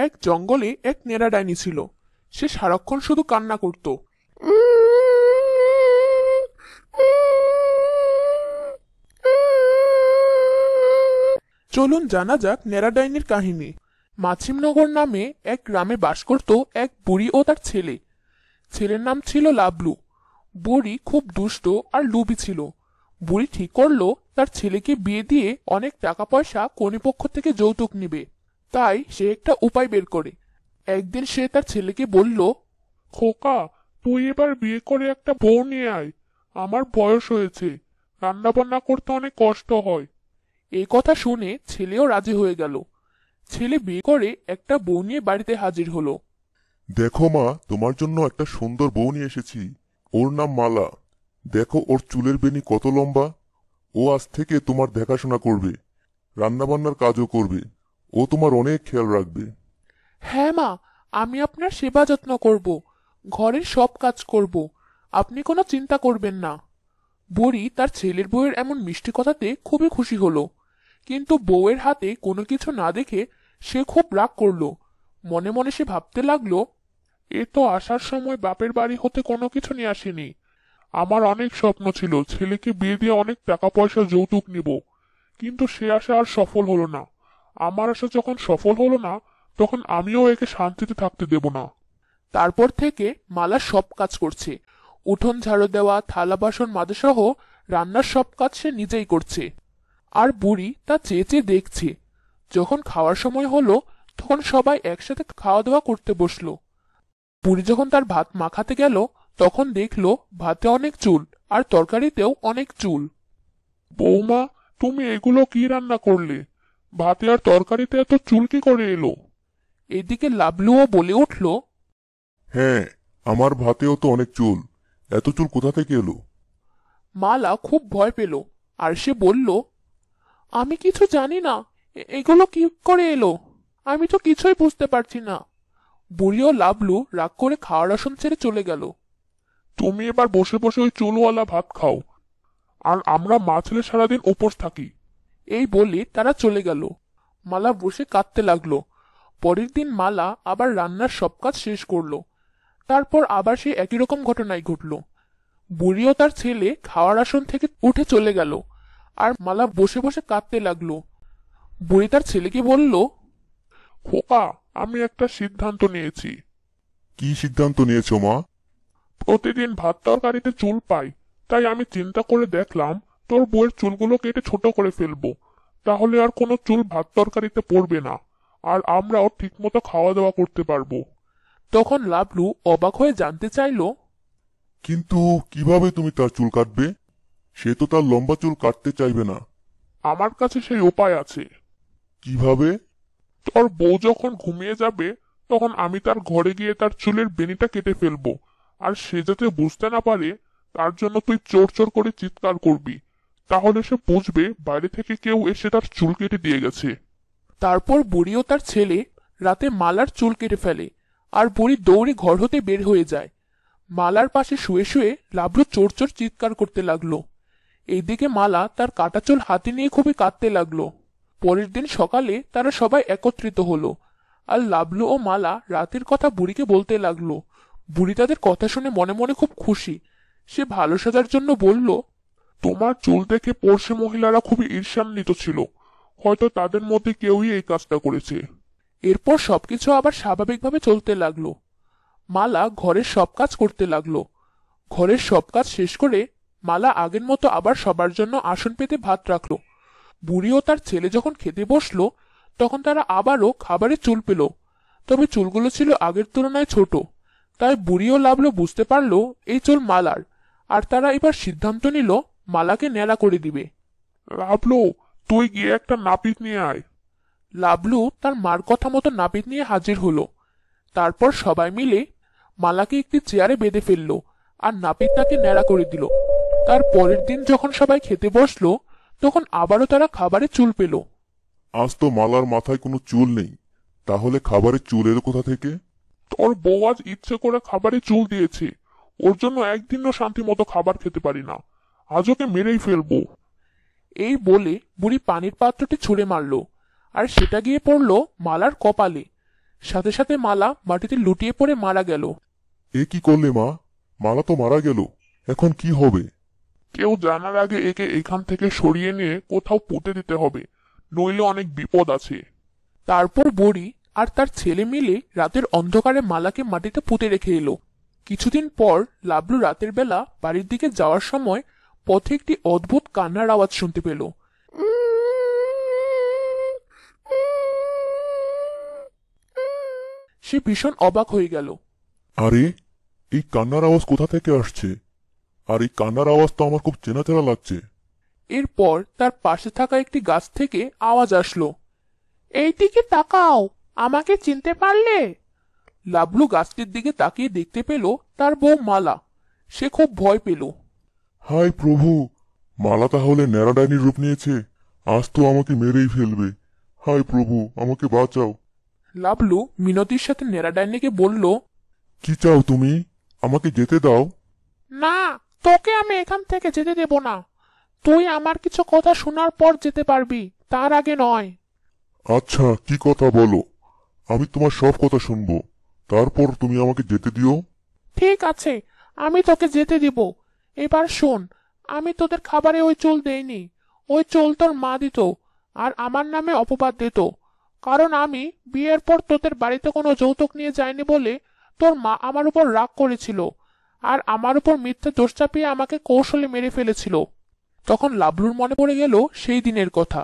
এক জঙ্গলে এক নেড়া ডাইনি ছিল। সে সারাক্ষণ শুধু কান্না করত। চলুন জানা যাক নেড়া ডাইনির কাহিনী। মাছিমনগর নামে এক গ্রামে বাস করত এক বুড়ি ও তার ছেলে। ছেলের নাম ছিল লাবলু। বুড়ি খুব দুষ্ট আর লোভী ছিল। বুড়ি ঠিক করলো তার ছেলেকে বিয়ে দিয়ে অনেক টাকা পয়সা কনেপক্ষ থেকে যৌতুক নিবে। তাই সে একটা উপায় বের করে। একদিন সে তার ছেলেকে বলল, খোকা, তুই এবার বিয়ে করে একটা বউ নিয়ে আয়। আমার বয়স হয়েছে, রান্না বান্না করতে অনেক কষ্ট হয়। এই কথা শুনে ছেলেও রাজি হয়ে গেল। ছেলে বিয়ে করে একটা বউ নিয়ে বাড়িতে হাজির হলো। দেখো মা, তোমার জন্য একটা সুন্দর বউ নিয়ে এসেছি। ওর নাম মালা। দেখো ওর চুলের বেনি কত লম্বা। ও আজ থেকে তোমার দেখাশোনা করবে, রান্নাবান্নার কাজও করবে। ও তোমার অনেক খেয়াল রাখবে। হ্যাঁ মা, আমি আপনার সেবা যত্ন করব, ঘরের সব কাজ করব, আপনি কোনো চিন্তা করবেন না। বুড়ি তার ছেলের বউয়ের এমন মিষ্টি কথাতে খুবই খুশি হলো। কিন্তু বউয়ের হাতে কোনো কিছু না দেখে সে খুব রাগ করলো। মনে মনে সে ভাবতে লাগলো, এ তো আসার সময় বাপের বাড়ি হতে কোনো কিছু নিয়ে আসেনি। আমার অনেক স্বপ্ন ছিল ছেলেকে বিয়ে দিয়ে অনেক টাকা পয়সা যৌতুক নিব, কিন্তু সে আশা আর সফল হলো না। আমার আশা যখন সফল হলো না, তখন আমিও একে শান্তিতে থাকতে দেব না। তারপর থেকে মালা সব কাজ করছে। উঠোন ঝাড়ু দেওয়া, থালা বাসন মাজা সহ রান্নার সব কাজ সে নিজেই করছে। আর বুড়ি তা চেয়ে চেয়ে দেখছে। যখন খাওয়ার সময় হলো, তখন সবাই একসাথে খাওয়া দাওয়া করতে বসলো। বুড়ি যখন তার ভাত মাখাতে গেল, তখন দেখলো ভাতে অনেক চুল আর তরকারিতেও অনেক চুল। বৌমা, তুমি এগুলো কি রান্না করলে? ভাতে আর তরকারিতে এত চুল কি করে এলো? এদিকে লাবলুও বলে উঠল, হ্যাঁ, আমার ভাতেও তো অনেক চুল। এত চুল কোথা থেকে এলো? মালা খুব ভয় পেল আর সে বলল, আমি কিছু জানি না, এগুলো কি করে এলো? আমি তো কিছুই বুঝতে পারছি না। বুড়ি ও লাবলু রাগ করে খাওয়ার আসন ছেড়ে চলে গেল। তুমি এবার বসে বসে ওই চুলওয়ালা ভাত খাও, আর আমরা মা ছেলে সারাদিন উপোস থাকি। এই বলে তারা চলে গেল। মালা বসে কাঁদতে লাগলো। পরের দিন মালা আবার রান্নার সব কাজ শেষ করলো। তারপর আবার সেই একই রকম ঘটনাই ঘটল। বুড়ি ও তার ছেলে খাওয়ার আসন থেকে উঠে চলে গেল, আর মালা বসে বসে কাঁদতে লাগলো। বুড়ি তার ছেলেকে বলল, খোকা, আমি একটা সিদ্ধান্ত নিয়েছি। কি সিদ্ধান্ত নিয়েছো মা? প্রতিদিন ভাত তরকারিতে চুল পাই, তাই আমি চিন্তা করে দেখলাম তোর বউয়ের চুলগুলো কেটে ছোট করে ফেলবো। তাহলে আর কোনো চুল ভাত তরকারিতে পড়বে না, আর আমরাও ঠিকমতো খাওয়া দাওয়া করতে পারবো। তখন লাবলু অবাক হয়ে জানতে চাইল, কিন্তু কিভাবে তুমি তার চুল কাটবে? সে তো তার লম্বা চুল কাটতে চাইবে না। আমার কাছে সেই উপায় আছে। কিভাবে? তোর বউ যখন ঘুমিয়ে যাবে, তখন আমি তার ঘরে গিয়ে তার চুলের বেনিটা কেটে ফেলবো। আর সে যাতে বুঝতে না পারে, তার জন্য তুই চোর চোর করে চিৎকার করবি। তাহলে সে বুঝবে বাইরে থেকে কেউ এসে তার চুল কেটে দিয়ে গেছে। তারপর বুড়ি ও তার ছেলে রাতে মালার চুল কেটে ফেলে, আর বুড়ি দৌড়ে ঘর হতে বের হয়ে যায়। মালার পাশে শুয়ে শুয়ে লাবলু চোর চোর চিৎকার করতে লাগলো। এইদিকে মালা তার কাটা চুল হাতে নিয়ে খুবই কাঁদতে লাগলো। পরের দিন সকালে তারা সবাই একত্রিত হলো, আর লাবলু ও মালা রাতের কথা বুড়িকে বলতে লাগলো। বুড়ি তাদের কথা শুনে মনে মনে খুব খুশি। সে ভালো সাজার জন্য বলল, তোমার চুল দেখে পড়শি মহিলারা খুবই ঈর্ষান্বিত ছিল, হয়তো তাদের মধ্যে কেউই এই কাজটা করেছে। এরপর সবকিছু আবার স্বাভাবিকভাবে চলতে লাগলো। মালা ঘরের সব কাজ করতে লাগলো। ঘরের সব কাজ শেষ করে মালা আগের মতো আবার সবার জন্য আসন পেতে ভাত রাখলো। বুড়ি ও তার ছেলে যখন খেতে বসলো, তখন তারা আবারও খাবারে চুল পেল। তবে চুলগুলো ছিল আগের তুলনায় ছোট। তাই বুড়ি ও লাবলু বুঝতে পারলো এই চুল মালার, আর তারা এবার সিদ্ধান্ত নিল মালাকে ন্যাড়া করে দিবে। লাবলু, তুই গিয়ে একটা নাপিত নিয়ে আয়। লাবলু তার মার কথা মতো নাপিত নিয়ে হাজির হলো। তারপর সবাই মিলে মালাকে একটি চেয়ারে বেঁধে ফেললো, আর নাপিত তাকে ন্যাড়া করে দিল। তার পরের দিন যখন সবাই খেতে বসলো, তখন আবারও তারা খাবারে চুল পেল। আজ তো মালার মাথায় কোনো চুল নেই, তাহলে খাবারের চুল এলো কোথা থেকে? তোর বউ আজ ইচ্ছে করে খাবারে চুল দিয়েছে, ওর জন্য একদিনও শান্তি মতো খাবার খেতে পারি না। আজ ওকে মেরেই ফেলবো। এই বলে বুড়ি পানির পাত্রটি ছুঁড়ে মারল, আর সেটা গিয়ে পড়ল মালার কপালে। সাথে সাথে মালা মাটিতে লুটিয়ে পড়ে মারা গেল। এ কি করলে মা? মালা তো মারা গেল, এখন কি হবে? কেউ জানার আগে একে এখান থেকে সরিয়ে নিয়ে কোথাও পুঁতে দিতে হবে, নইলে অনেক বিপদ আছে। তারপর বুড়ি আর তার ছেলে মিলে রাতের অন্ধকারে মালাকে মাটিতে পুঁতে রেখে এলো। কিছুদিন পর লাবলু রাতের বেলা বাড়ির দিকে যাওয়ার সময় পথে একটি অদ্ভুত কান্নার আওয়াজ শুনতে পেল। সে ভীষণ অবাক হয়ে গেল। আরে, এই কান্নার আওয়াজ কোথা থেকে আসছে? আর এই কান্নার আওয়াজ তো আমার খুব চেনা চেনা লাগছে। এরপর তার পাশে থাকা একটি গাছ থেকে আওয়াজ আসলো, এইদিকে তাকাও, আমাকে চিনতে পারলে? লাবলু গাছটির দিকে তাকিয়ে দেখতে পেল তার বউ মালা। সে খুব ভয় পেল। হায় প্রভু, মালা তাহলে ন্যাড়া ডাইনির রূপ নিয়েছে। আজ তো আমাকে মেরেই ফেলবে। হায় প্রভু, আমাকে বাঁচাও। লাবলু মিনতির সাথে নেড়া ডাইনিকে বলল, কি চাও তুমি? আমাকে যেতে দাও। না, তোকে আমি এখান থেকে যেতে দেব না। তুই আমার কিছু কথা শোনার পর যেতে পারবি, তার আগে নয়। আচ্ছা, কি কথা বলো, আমি তোমার সব কথা শুনবো। তারপর তুমি আমাকে যেতে দিও। ঠিক আছে, আমি তোকে যেতে দিব। এবার শোন, আমি তোদের খাবারে ওই চুল দেইনি। ওই চুল তোর মা দিত, আর আমার নামে অপবাদ দিত। কারণ আমি বিয়ের পর তোদের বাড়িতে কোনো যৌতুক নিয়ে যাইনি বলে তোর মা আমার উপর রাগ করেছিল, আর আমার উপর মিথ্যা দোষ চাপিয়ে আমাকে কৌশলে মেরে ফেলেছিল। তখন লাবলুর মনে পড়ে গেল সেই দিনের কথা,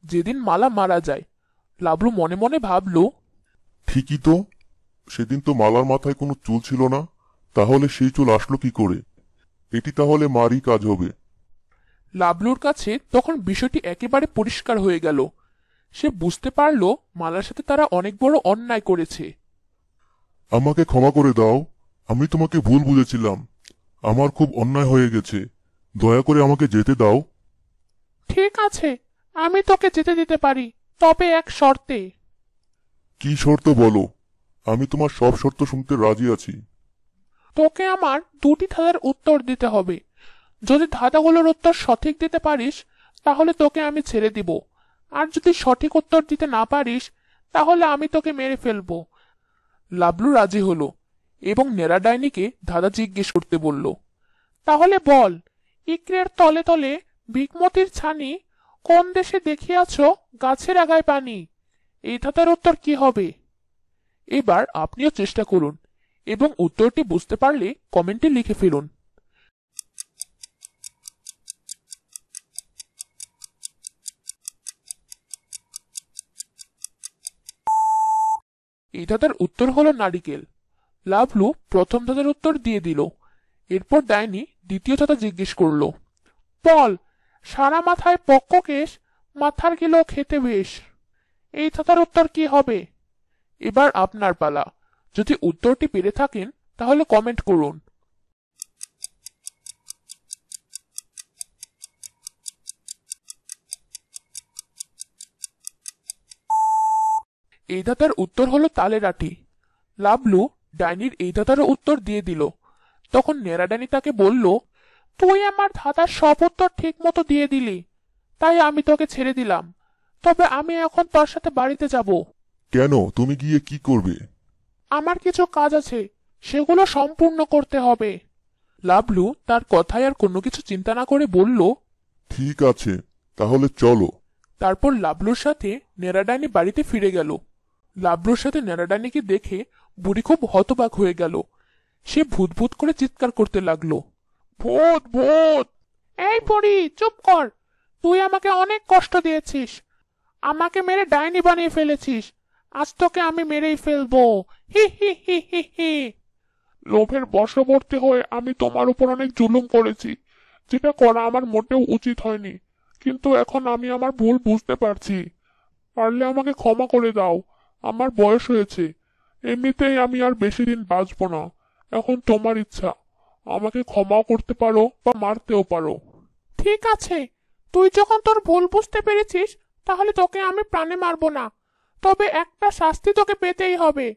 যেদিন মালা মারা যায়। লাবলু মনে মনে ভাবল, ঠিকই তো, সেদিন তো মালার মাথায় কোনো চুল ছিল না। তাহলে সেই চুল আসলো কি করে? এটি তাহলে মারই কাজ হবে। লাবলুর কাছে তখন বিষয়টি একেবারে পরিষ্কার হয়ে গেল। সে বুঝতে পারল মালার সাথে তারা অনেক বড় অন্যায় করেছে। আমাকে ক্ষমা করে দাও, আমি তোমাকে ভুল বুঝেছিলাম। আমার খুব অন্যায় হয়ে গেছে, দয়া করে আমাকে যেতে দাও। ঠিক আছে, আমি তোকে যেতে দিতে পারি, তবে এক শর্তে। কি শর্ত বলো? আমি তোমার সব শর্ত শুনতে রাজি আছি। তোকে আমার দুটি ধাঁধার উত্তর দিতে হবে। যদি ধাঁধাগুলোর উত্তর সঠিক দিতে পারিস তাহলে তোকে আমি ছেড়ে দিব, আর যদি সঠিক উত্তর দিতে না পারিস তাহলে আমি তোকে মেরে ফেলবো। লাবলু রাজি হলো এবং নেড়া ডাইনিকে ধাঁধা জিজ্ঞেস করতে বলল। তাহলে বল, ইকরের তলে তলে ভিকমতির ছানি, কোন দেশে দেখিয়াছ গাছের আগায় পানি? এই ধাঁধার উত্তর কি হবে? এবার আপনিও চেষ্টা করুন এবং উত্তরটি বুঝতে পারলে কমেন্টে লিখে ফেলুন। এই ধাঁধার উত্তর হলো নারিকেল। লাবলু প্রথম ধাঁধার উত্তর দিয়ে দিল। এরপর ডাইনি দ্বিতীয় ধাঁধা জিজ্ঞেস করল, বল, সারা মাথায় পক্ক কেশ, মাথার গেল খেতে বেশ। এই ধাঁধার উত্তর কি হবে? এবার আপনার পালা। যদি উত্তরটি পেরে থাকেন তাহলে কমেন্ট করুন। এই ধাঁধার উত্তর হলো তালের আটি। লাবলু ডাইনির এই ধাঁধার উত্তর দিয়ে দিল। তখন নেড়া ডাইনি তাকে বলল, তুই আমার ধাঁধার সব উত্তর ঠিক মতো দিয়ে দিলি, তাই আমি তোকে ছেড়ে দিলাম। তবে আমি এখন তোর সাথে বাড়িতে যাব। কেন, তুমি গিয়ে কি করবে? আমার কিছু কাজ আছে, সেগুলো সম্পূর্ণ করতে হবে। লাবলু তার কথায় আর কোনো কিছু চিন্তা না করে বলল, ঠিক আছে, তাহলে চলো। তারপর লাবলুর সাথে নেড়া ডাইনি বাড়িতে ফিরে গেল। লাবলুর সাথে নেড়া ডাইনিকে দেখে বুড়ি খুব হতবাক হয়ে গেল। সে ভূত ভূত করে চিৎকার করতে লাগলো, ভূত ভূত! এই বুড়ি, চুপ কর। তুই আমাকে অনেক কষ্ট দিয়েছিস, আমাকে মেরে ডাইনি বানিয়ে ফেলেছিস। আজ তোকে আমি মেরেই ফেলবো। হি হি হি হি হি। লোভের বশবর্তী হয়ে আমি তোমার উপর অনেক জুলুম করেছি, যেটা করা আমার মোটেও উচিত হয়নি। কিন্তু এখন আমি আমার ভুল বুঝতে পারছি। পারলে আমাকে ক্ষমা করে দাও। আমার বয়স হয়েছে, এমনিতেই আমি আর বেশি দিন বাঁচবো না। এখন তোমার ইচ্ছা, আমাকে ক্ষমাও করতে পারো বা মারতেও পারো। ঠিক আছে, তুই যখন তোর ভুল বুঝতে পেরেছিস তাহলে তোকে আমি প্রাণে মারবো না, তবে একটা শাস্তি তোকে পেতেই হবে।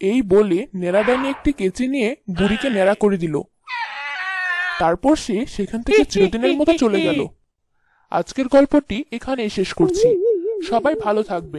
এই বলে নেড়া ডাইনি একটি কেচি নিয়ে বুড়িকে নেড়া করে দিল। তারপর সে সেখান থেকে চিরদিনের মতো চলে গেল। আজকের গল্পটি এখানেই শেষ করছি। সবাই ভালো থাকবে।